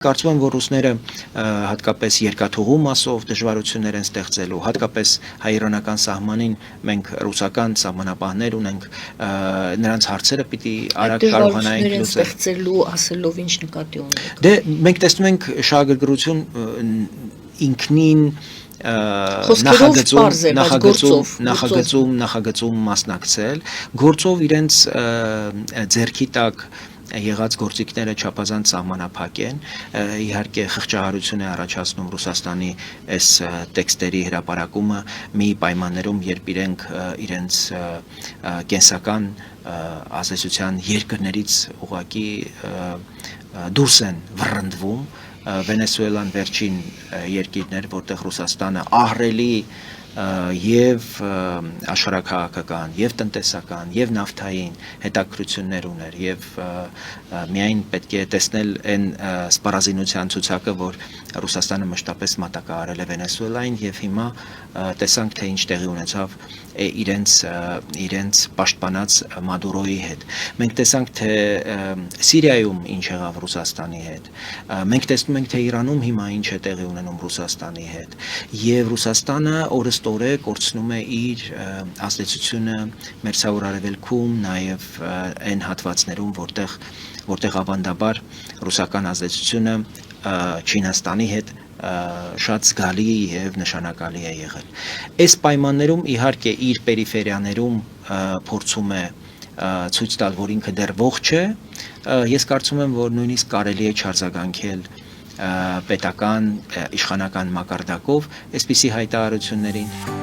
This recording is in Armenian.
Կարծում եմ, որ ռուսները հատկապես երկաթուղու մասով դժվարություններ են ստեղծելու, հատկապես հայ-իրանական սահմանին մենք ռուսական սահմանապահներ ունենք, նրանց հարցերը պիտի արագ կարողանային լուծել։ Ստեղծելու ասելով ինչ նկատի ունեք։ Դե մենք տեսնում ենք շահագրգռություն ինքնին նախագծում մասնակցել, գործով իրենց ձեռքի տակ եղած գործիքները չափազանց սահմանափակ են, իհարկե խղճահարություն է առաջացնում Ռուսաստանի այս տեքստերի հրապարակումը մի պայմաններում, երբ իրենց կենսական ազդեցության երկրներից ուղղակի դուրս են վռնդվում, Վենեսուելան վերջին երկիրներ, որտեղ Ռուսաստանը ահռելի եւ աշխարհաքաղաքական, եւ տնտեսական, եւ նավթային հետաքրություններ ուներ, եւ միայն պետք է տեսնել այն սպառազինության ցուցակը, որ Ռուսաստանը մշտապես մատակարարել է Վենեսուելային, եւ հիմա տեսանք, թե ինչ տեղի ունեցավ իրենց պաշտպանած Մադուրոյի հետ։ Մենք տեսանք, թե Սիրիայում ինչ եղավ Ռուսաստանի հետ։ Մենք տեսնում ենք, թե Իրանում հիմա ինչ է տեղի ունենում Ռուսաստանի հետ։ Եվ Ռուսաստանը օրստորե կորցնում է իր ազդեցությունը Մերձավոր Արևելքում, նաև այն հատվածներում, որտեղ ավանդաբար ռուսական ազդեցությունը Չինաստանի հետ շատ զգալի եւ նշանակալի է եղել։ Այս պայմաններում իհարկե իր պերիֆերիաներում փորձում է ցույց տալ, որ ինքը դեռ ողջ է, ես կարծում եմ, որ նույնիսկ կարելի է չարձագանքել պետական իշխանական մակարդակով այսպիսի հայտարարություններին։